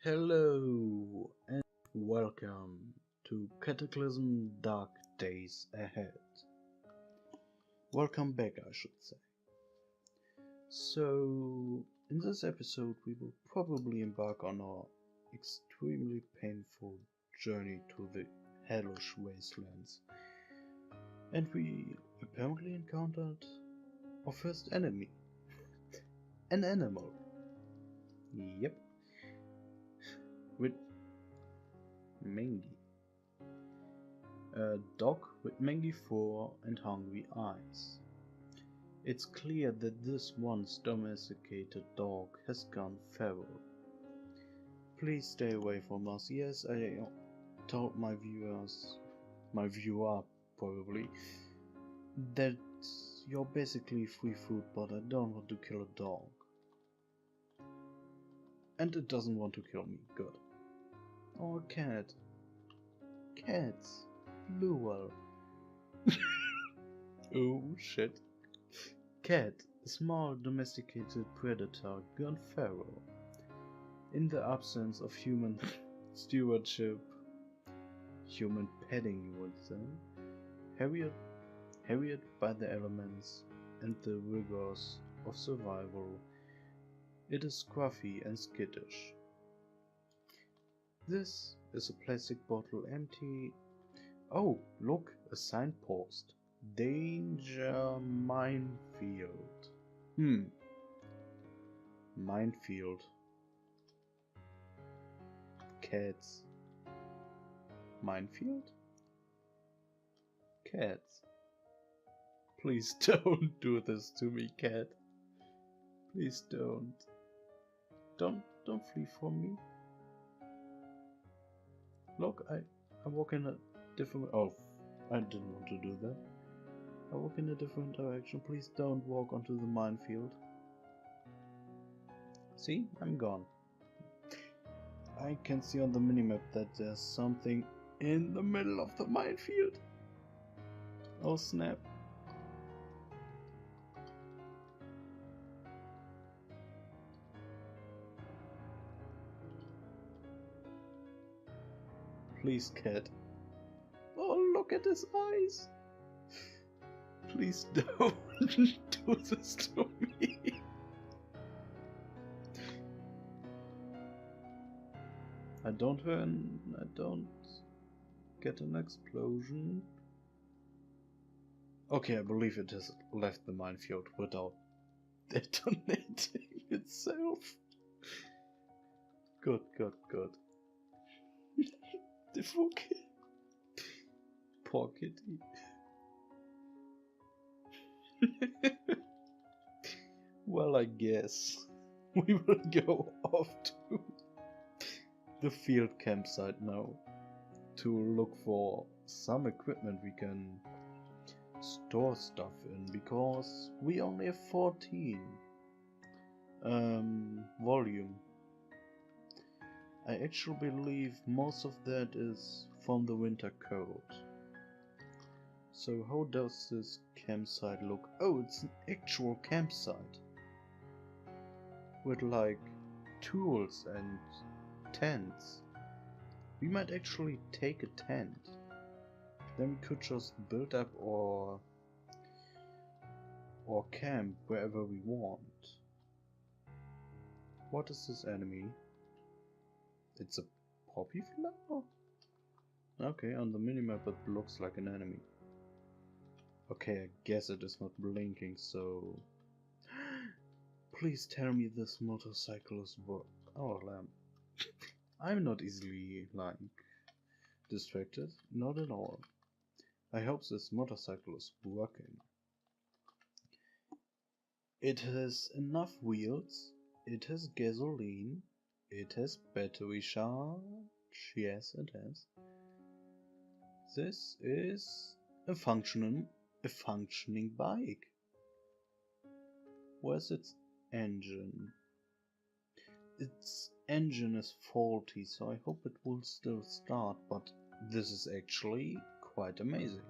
Hello and welcome to Cataclysm Dark Days Ahead. Welcome back, I should say. So, in this episode we will probably embark on our extremely painful journey to the hellish wastelands. And we apparently encountered our first enemy. An animal. Yep. With mangy. A dog with mangy fur and hungry eyes. It's clear that this once domesticated dog has gone feral. Please stay away from us. Yes, I told my viewer probably, that you're basically free food, but I don't want to kill a dog. And it doesn't want to kill me. Good. Or a cat. Cats. Plural. Oh shit. Cat, a small domesticated predator gone feral. In the absence of human stewardship, human petting you would say, harried by the elements and the rigors of survival, it is scruffy and skittish. This is a plastic bottle empty. Oh, look, a signpost. Danger minefield. Minefield. Cats. Minefield? Cats. Please don't do this to me, cat. Please don't. Don't flee from me. Look, I walk in a different... Oh, I didn't want to do that. I walk in a different direction. Please don't walk onto the minefield. See? I'm gone. I can see on the minimap that there's something in the middle of the minefield. Oh snap. Please, cat. Oh, look at his eyes. Please don't do this to me. I don't get an explosion. Okay, I believe it has left the minefield without detonating itself. Good. The poor kitty. Well, I guess we will go off to the field campsite now to look for some equipment we can store stuff in, because we only have 14 volume. I actually believe most of that is from the winter cold. So how does this campsite look? Oh, it's an actual campsite with like tools and tents. We might actually take a tent. Then we could just build up or camp wherever we want. What is this enemy? It's a poppy flower? Okay, on the minimap it looks like an enemy. Okay, I guess it is not blinking, so... Please tell me this motorcyclist work. Oh, lamb. I'm not easily, like, distracted. Not at all. I hope this motorcycle is working. It has enough wheels. It has gasoline. It has battery charge. Yes, it has. This is a functioning bike. Where's its engine? Its engine is faulty, so I hope it will still start, but this is actually quite amazing.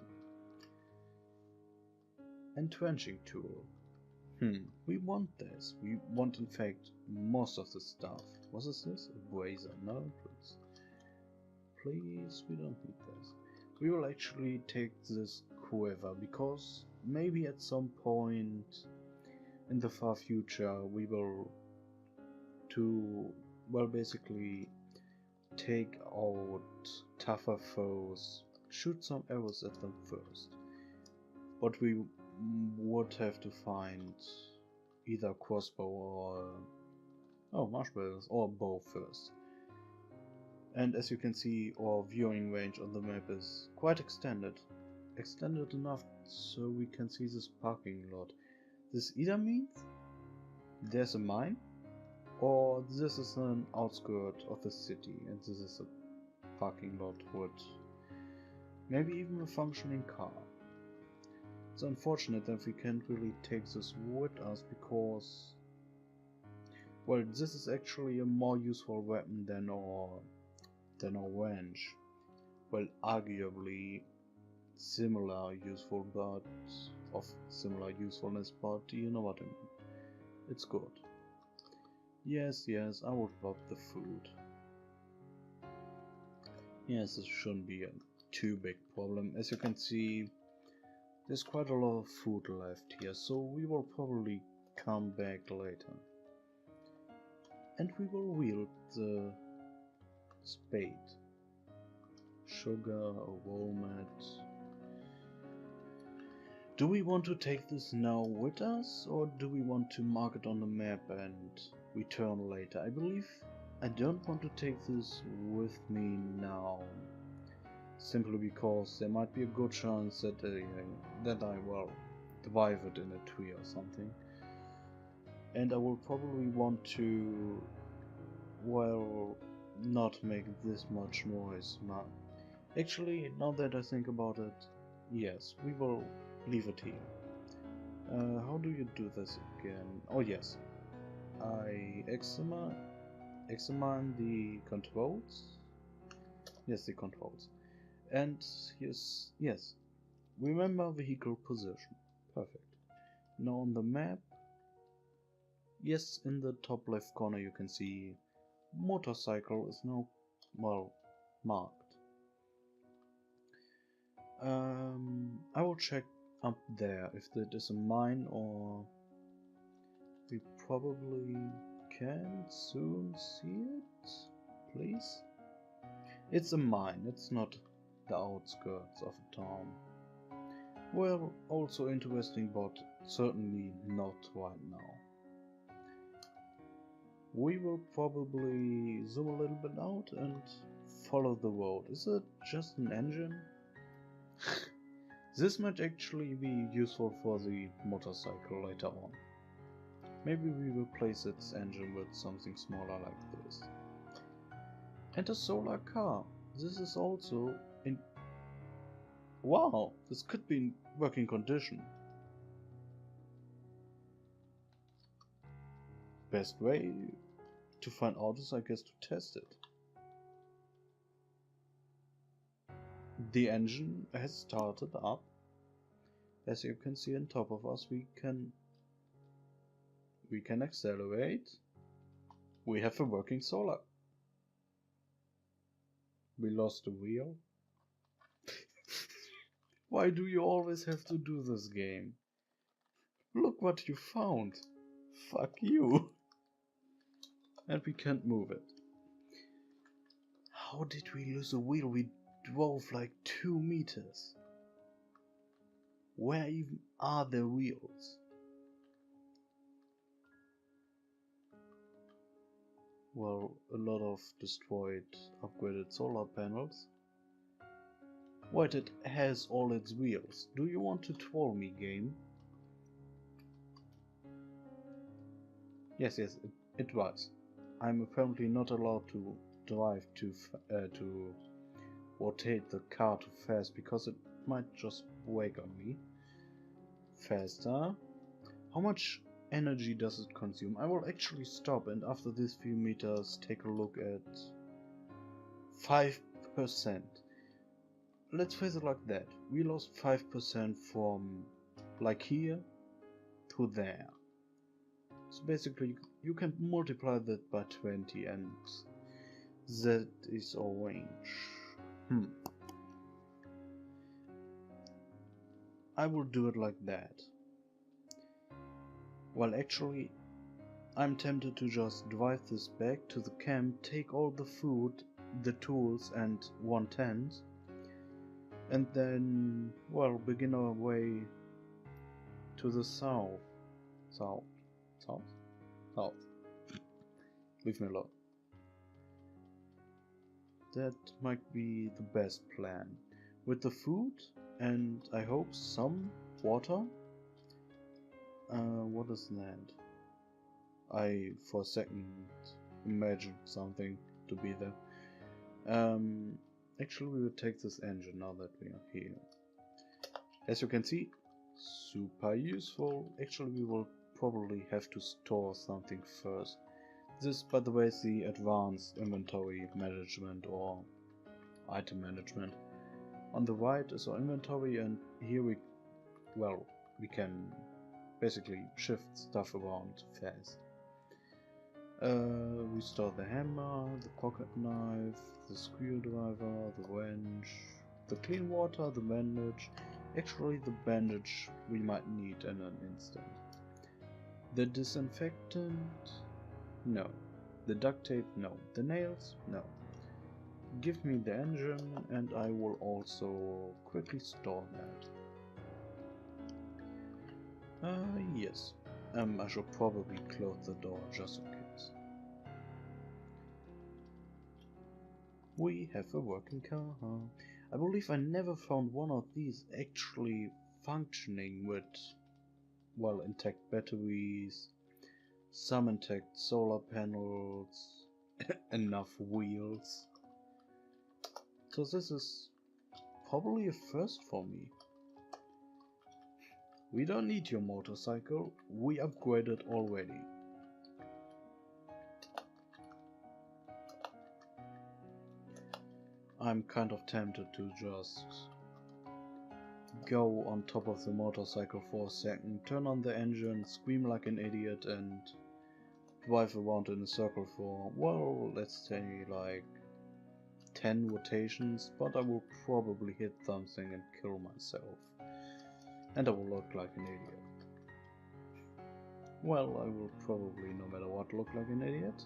And trenching tool. We want this. We want, in fact, most of the stuff. What is this? A brazier? No, please, we don't need this. We will actually take this quiver, because maybe at some point in the far future we will basically take out tougher foes, shoot some arrows at them first. But we would have to find either crossbow or marshmallows or bow first. And as you can see, our viewing range on the map is quite extended enough so we can see this parking lot. This either means there's a mine, or this is an outskirt of the city and this is a parking lot with maybe even a functioning car. It's unfortunate that we can't really take this with us because, well, this is actually a more useful weapon than our wrench. Well, arguably similar usefulness, but you know what I mean. It's good. Yes, I will drop the food. Yes, this shouldn't be a too big problem. As you can see, there's quite a lot of food left here, so we will probably come back later. And we will wield the spade. Sugar, a walnut. Do we want to take this now with us, or do we want to mark it on the map and return later? I believe I don't want to take this with me now, simply because there might be a good chance that I will drive it in a tree or something, and I will probably want to, well, not make this much noise. Actually, now that I think about it, yes, we will leave it here. How do you do this again? Oh yes, I examine the controls. Yes, the controls. And yes, remember vehicle position. Perfect. Now on the map, yes, in the top left corner you can see motorcycle is now, well, marked. I will check up there if that is a mine, or we probably can soon see it, please. It's a mine, it's not the outskirts of a town. Well, also interesting, but certainly not right now. We will probably zoom a little bit out and follow the road. Is it just an engine? This might actually be useful for the motorcycle later on. Maybe we replace its engine with something smaller like this. And a solar car. This is also in... Wow, this could be in working condition. Best way to find out is, I guess, to test it. The engine has started up. As you can see on top of us, we can accelerate. We have a working solar. We lost the wheel. Why do you always have to do this game? Look what you found. Fuck you. And we can't move it. How did we lose a wheel? We drove like 2 meters. Where even are the wheels? Well, a lot of destroyed, upgraded solar panels. Wait, it has all its wheels. Do you want to troll me, game? Yes, it was. I'm apparently not allowed to drive to rotate the car too fast, because it might just break on me. Faster. How much energy does it consume? I will actually stop and after these few meters take a look at 5%. Let's face it like that. We lost 5% from like here to there. So basically you can multiply that by 20 and that is our range. I will do it like that. Well, actually, I'm tempted to just drive this back to the camp, take all the food, the tools and one tent, and then, well, begin our way to the south. South? Leave me alone. That might be the best plan. With the food and I hope some water. What is that? I for a second imagined something to be there. Actually we will take this engine now that we are here. As you can see, super useful. Actually we will probably have to store something first. This, by the way, is the advanced inventory management or item management. On the right is our inventory, and here we can basically shift stuff around fast. We store the hammer, the pocket knife, the screwdriver, the wrench, the clean water, the bandage. Actually, the bandage we might need in an instant. The disinfectant? No. The duct tape? No. The nails? No. Give me the engine and I will also quickly store that. Yes. I should probably close the door just in case. We have a working car. I believe I never found one of these actually functioning with, well, intact batteries, some intact solar panels, enough wheels. So this is probably a first for me. We don't need your motorcycle, we upgraded already. I'm kind of tempted to just go on top of the motorcycle for a second, turn on the engine, scream like an idiot and drive around in a circle for, well, let's say like 10 rotations, but I will probably hit something and kill myself. And I will look like an idiot. Well, I will probably, no matter what, look like an idiot.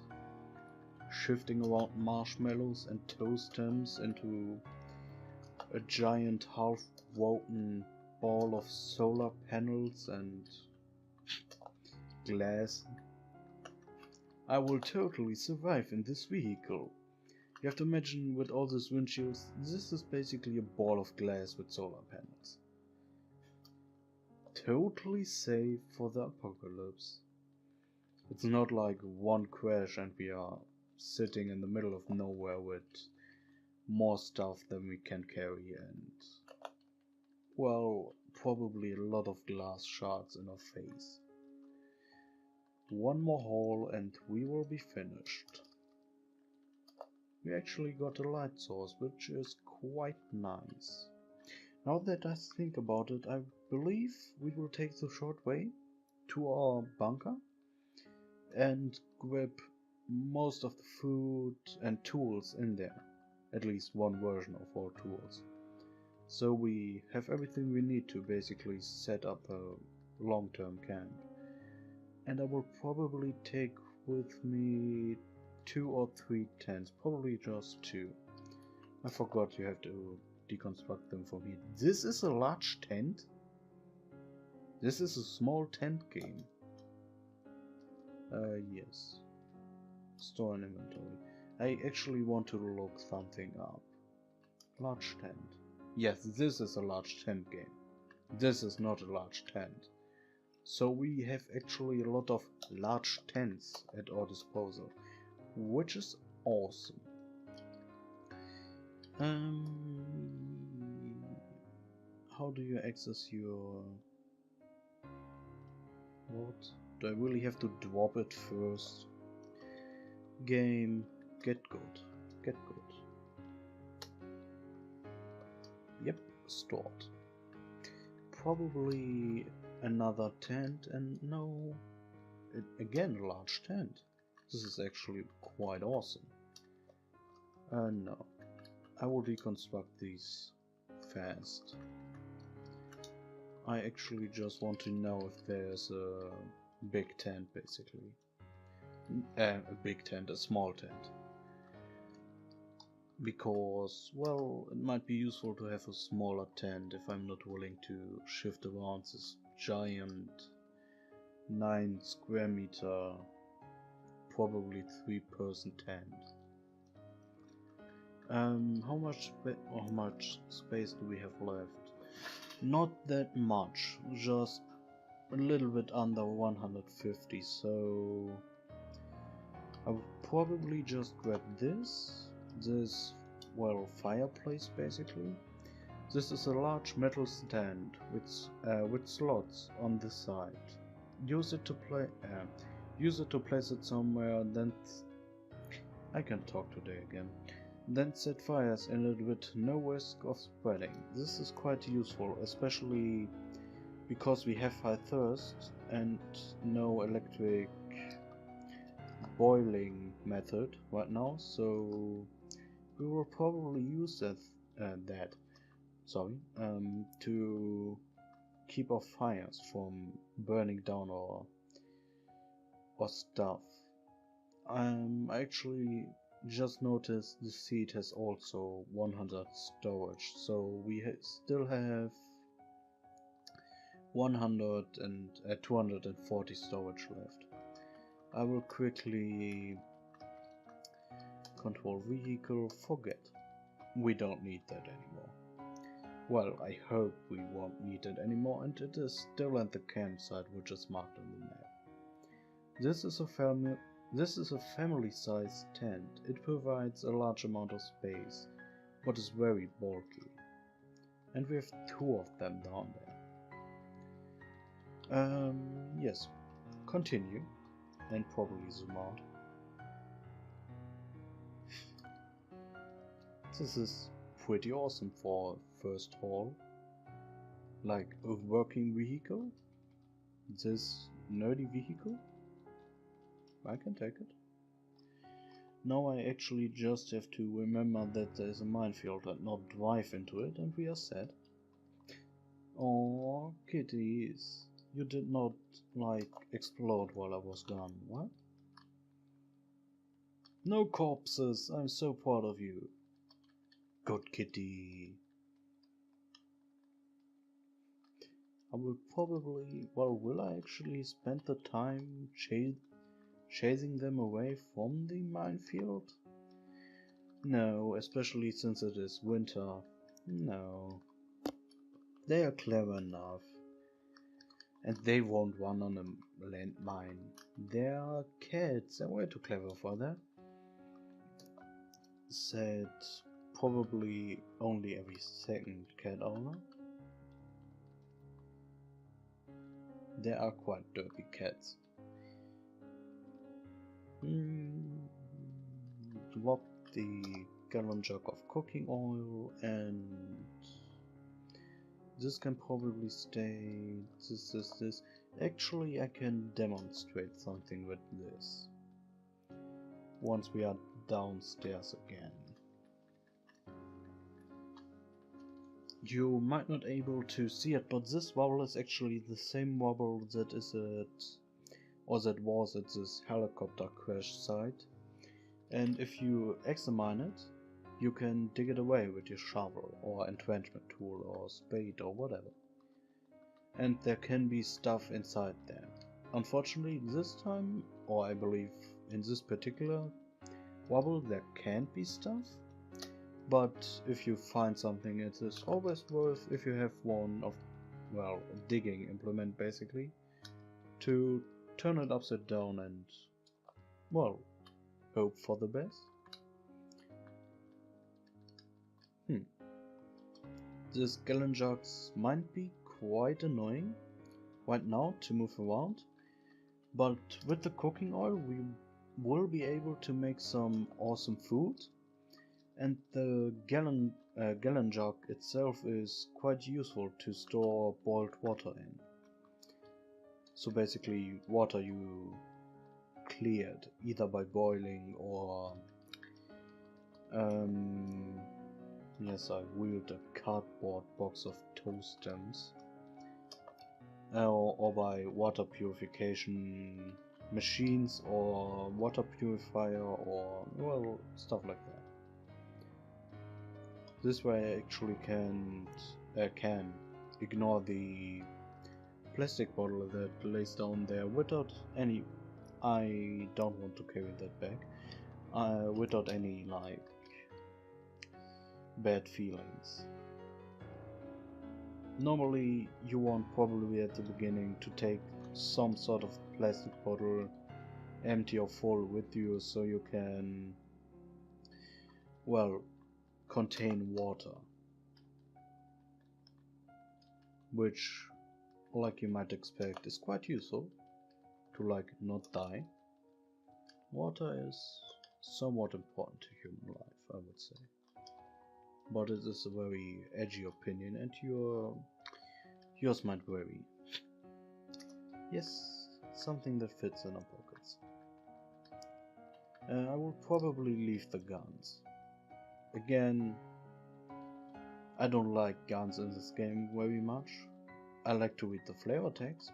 Shifting around marshmallows and toast stems into a giant half-rotten ball of solar panels and glass. I will totally survive in this vehicle. You have to imagine, with all these windshields, this is basically a ball of glass with solar panels. Totally safe for the apocalypse. It's not like one crash and we are sitting in the middle of nowhere with more stuff than we can carry and, well, probably a lot of glass shards in our face. One more hole and we will be finished. We actually got a light source, which is quite nice. Now that I think about it, I believe we will take the short way to our bunker and grab most of the food and tools in there. At least one version of our tools. So we have everything we need to basically set up a long-term camp. And I will probably take with me 2 or 3 tents, probably just 2. I forgot you have to deconstruct them for me. This is a large tent? This is a small tent game. Yes. Store and inventory. I actually want to look something up. Large tent. Yes, this is a large tent game. This is not a large tent. So we have actually a lot of large tents at our disposal, which is awesome. How do you access your... What? Do I really have to drop it first? Game, get good. Get good. Yep, stored. Probably another tent and no... again a large tent. This is actually quite awesome. No, I will deconstruct these fast. I actually just want to know if there's a big tent, basically. A big tent, a small tent. Because, well, it might be useful to have a smaller tent if I'm not willing to shift around this giant 9 square meter, probably 3-person tent. How much space do we have left? Not that much, just a little bit under 150, so I will probably just grab this, well, fireplace basically. This is a large metal stand with slots on the side. Use it to place it somewhere, then I can talk today again. Then set fires in it with no risk of spreading. This is quite useful, especially because we have high thirst and no electric boiling method right now, so we will probably use that to keep our fires from burning down our stuff. I actually just noticed the seed has also 100 storage, so we still have 100 and 240 storage left. I will quickly control vehicle, forget. We don't need that anymore. Well, I hope we won't need it anymore, and it is still at the campsite which is marked on the map. This is a family-sized tent. It provides a large amount of space, but is very bulky. And we have 2 of them down there. Yes. Continue. And probably zoom out. This is pretty awesome for first haul. Like a working vehicle. This nerdy vehicle. I can take it. Now I actually just have to remember that there is a minefield and not drive into it, and we are set. Oh, kitties. You did not, like, explode while I was gone, what? No corpses, I'm so proud of you. Good kitty. I will probably, well, will I actually spend the time chasing them away from the minefield? No, especially since it is winter. No. They are clever enough. And they won't run on a landmine. They are cats, they're way too clever for that. Said probably only every second cat owner. They are quite derpy cats. Drop the gallon jug of cooking oil, and this can probably stay. This. Actually, I can demonstrate something with this once we are downstairs again. You might not be able to see it, but this wobble is actually the same wobble that was at this helicopter crash site. And if you examine it, you can dig it away with your shovel or entrenchment tool or spade or whatever. And there can be stuff inside there. Unfortunately, this time, or I believe in this particular wobble, there can't be stuff. But if you find something, it is always worth, if you have one of, well, a digging implement basically, to turn it upside down and, well, hope for the best. These gallon jugs might be quite annoying right now to move around, but with the cooking oil we will be able to make some awesome food, and the gallon jug itself is quite useful to store boiled water in. So basically water you cleared either by boiling or yes, I wheeled a cardboard box of toast stems, or by water purification machines or water purifier, or well, stuff like that. This way I actually can ignore the plastic bottle that lays down there without any. I don't want to carry that back. Without any like bad feelings. Normally you want probably at the beginning to take some sort of plastic bottle, empty or full, with you so you can, well, contain water, which, like you might expect, is quite useful to like not die. Water is somewhat important to human life, I would say. But it is a very edgy opinion, and yours might vary. Yes, something that fits in our pockets. I will probably leave the guns. Again, I don't like guns in this game very much. I like to read the flavor text,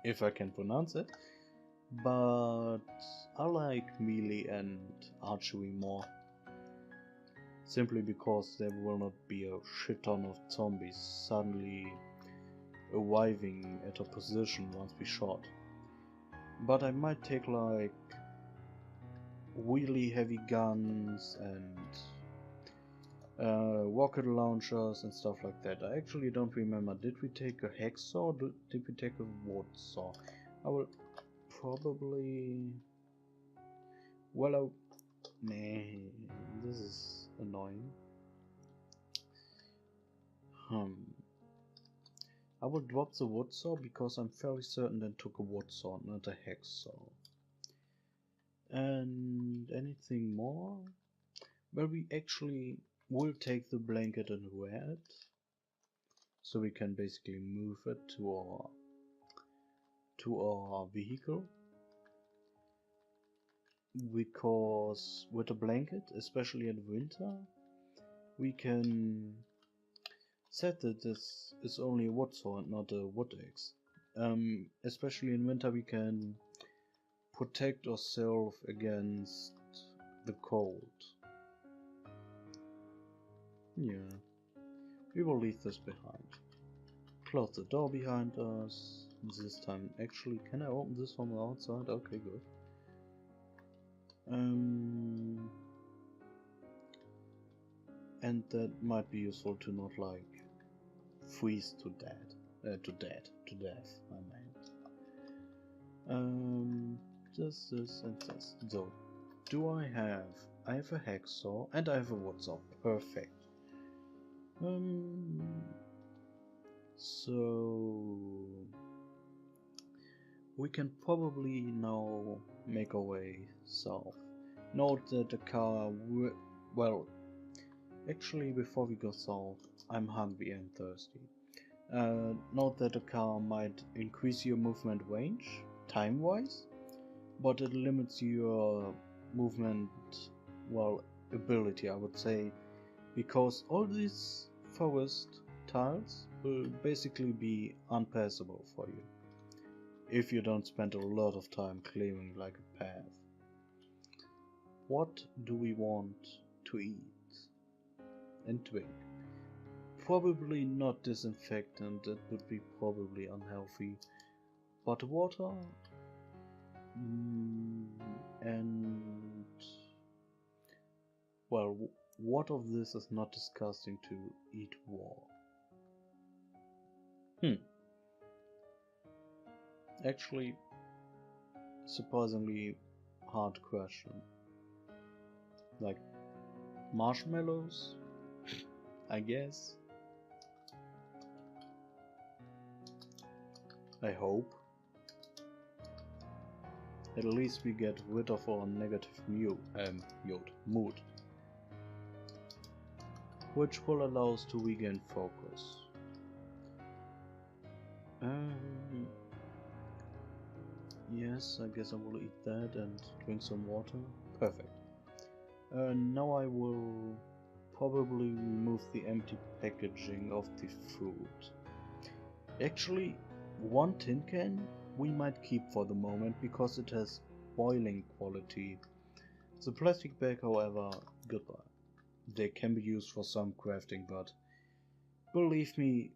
if I can pronounce it, but I like melee and archery more. Simply because there will not be a shit ton of zombies suddenly arriving at a position once we shot. But I might take like really heavy guns and rocket launchers and stuff like that. I actually don't remember. Did we take a hacksaw or did we take a wood saw? I will probably... Well, nah, this is annoying. I will drop the wood saw because I'm fairly certain that took a wood saw, not a hacksaw. And anything more? Well, we actually will take the blanket and wear it, so we can basically move it to our vehicle. Because with a blanket, especially in winter, we can set that this is only a wood saw and not a wood axe. Especially in winter, we can protect ourselves against the cold. Yeah, we will leave this behind. Close the door behind us. This time, actually, can I open this from the outside? Okay, good. And that might be useful to not like freeze to death. I mean. This, and this. So, do I have a hacksaw and I have a wood saw. Perfect. So we can probably now make our way south. Note that the car well, actually before we go south, I'm hungry and thirsty. Note that the car might increase your movement range, time-wise, but it limits your movement, well, ability, I would say, because all these forest tiles will basically be unpassable for you if you don't spend a lot of time clearing like a path. What do we want to eat and drink? Probably not disinfectant, that would be probably unhealthy, but water, and well, what of this is not disgusting to eat raw? Actually, surprisingly hard question. Like marshmallows, I guess. I hope. At least we get rid of our negative mood, which will allow us to regain focus. Yes, I guess I will eat that and drink some water. Perfect. Now I will probably remove the empty packaging of the food. Actually, one tin can we might keep for the moment because it has boiling quality. The plastic bag, however, goodbye. They can be used for some crafting, but believe me,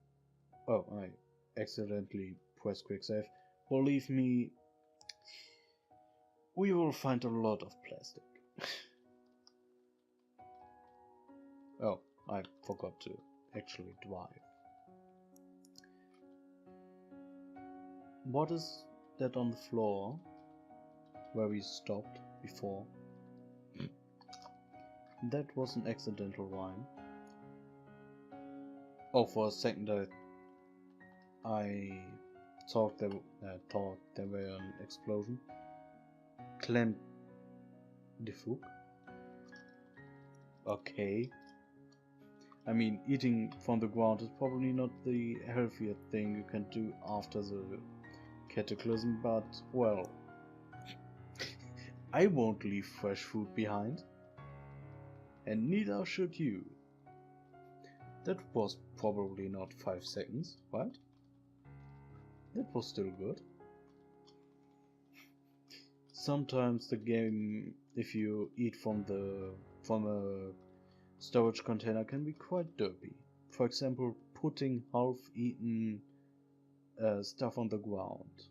oh, I accidentally pressed quick save. Believe me, we will find a lot of plastic. Oh, I forgot to actually drive. What is that on the floor where we stopped before? That was an accidental rhyme. Oh, for a second I thought there were an explosion. Clem de Fouque. Okay. I mean, eating from the ground is probably not the healthier thing you can do after the Cataclysm, but, well, I won't leave fresh food behind. And neither should you. That was probably not 5 seconds, right? That was still good. Sometimes the game, if you eat from a storage container, can be quite derpy. For example, putting half-eaten stuff on the ground.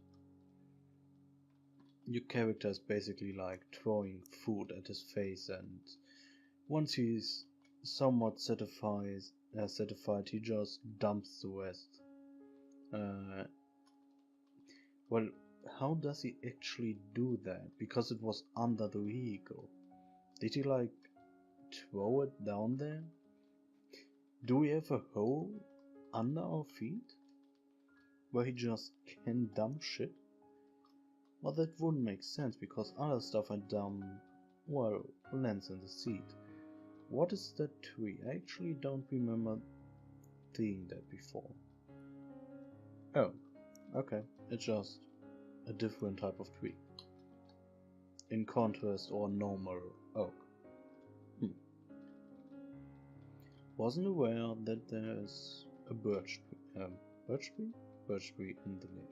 Your character is basically like throwing food at his face, and once he's somewhat satisfied, he just dumps the rest. Well, how does he actually do that? Because it was under the vehicle. Did he like throw it down there? Do we have a hole under our feet where he just can dump shit? Well, that wouldn't make sense because other stuff I dump, well, lands in the seat. What is that tree? I actually don't remember seeing that before. Oh, okay, it's just a different type of tree. In contrast or normal oak. Wasn't aware that there's a birch tree in the game.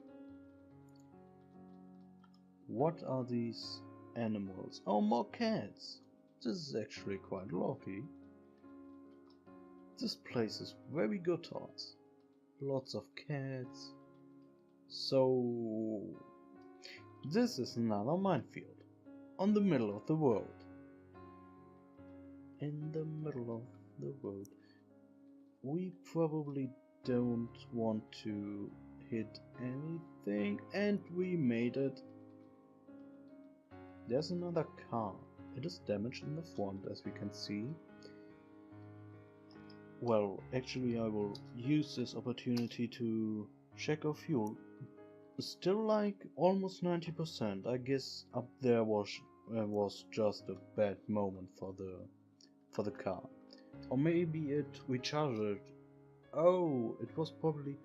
What are these animals? Oh, more cats! This is actually quite lucky. This place is very good to us. Lots of cats. So, this is another minefield. On the middle of the world. In the middle of the world. We probably don't want to hit anything, and we made it. There's another car. It is damaged in the front, as we can see. Well, actually I will use this opportunity to check our fuel. Still like almost 90%. I guess up there was just a bad moment for the car. Or maybe it recharged. Oh, it was probably...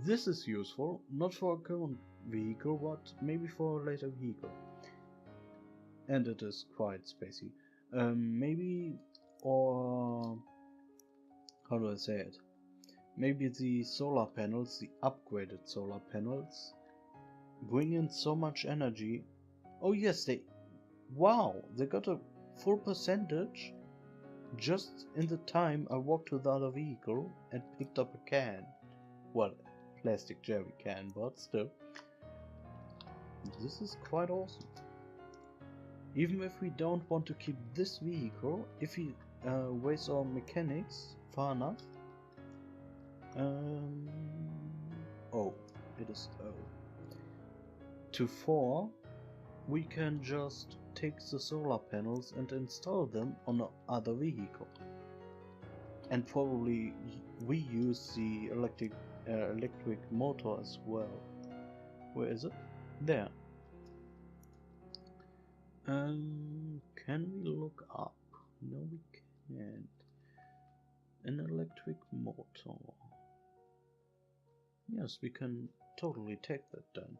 This is useful, not for a current vehicle, but maybe for a later vehicle. And it is quite spacey. Maybe, or... How do I say it? Maybe the solar panels, the upgraded solar panels, bring in so much energy. Oh yes, wow, they got a full percentage just in the time I walked to the other vehicle and picked up a can. Well, plastic jerry can, but still. This is quite awesome. Even if we don't want to keep this vehicle, if we raise our mechanics far enough. Oh, it is to 4, we can just take the solar panels and install them on another vehicle. And probably we use the electric motor as well. Where is it? There. Can we look up? No, we can't. An electric motor. Yes, we can totally take that then.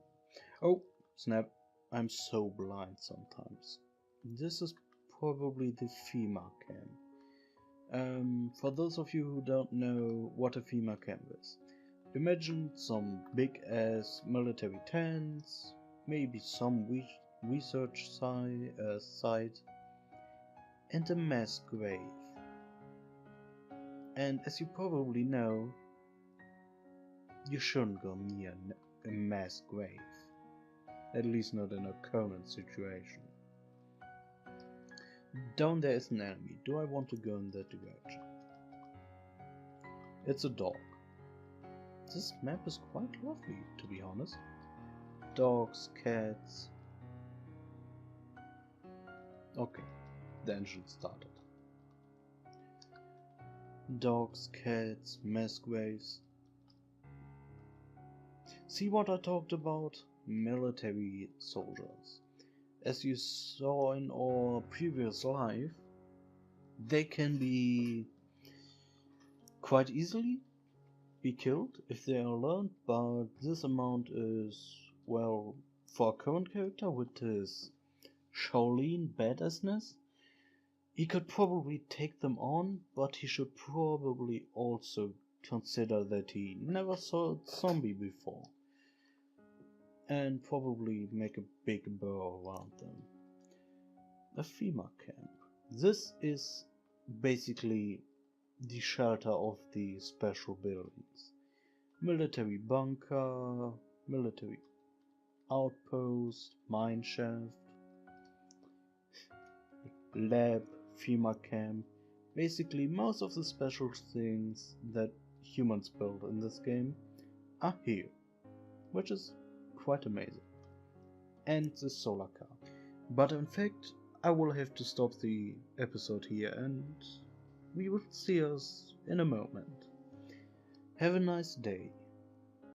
Oh, Snap, I'm so blind sometimes. This is probably the FEMA camp. For those of you who don't know what a FEMA camp is, imagine some big ass military tents, maybe some research site, and a mass grave. And as you probably know, you shouldn't go near a mass grave. At least not in a current situation. Down there is an enemy. Do I want to go in that direction? It's a dog. This map is quite lovely, to be honest. Dogs, cats. Okay, the engine started. Dogs, cats, mass graves. See what I talked about? Military soldiers. As you saw in our previous life, they can be quite easily be killed if they are alone, but this amount is, well, for a current character with his Shaolin badassness, he could probably take them on, but he should probably also consider that he never saw a zombie before, and probably make a big burrow around them. A FEMA camp. This is basically the shelter of the special buildings. Military bunker, military outpost, mine shaft, lab, FEMA camp. Basically most of the special things that humans build in this game are here, which is quite amazing. And the solar car. But in fact, I will have to stop the episode here and we will see us in a moment. Have a nice day.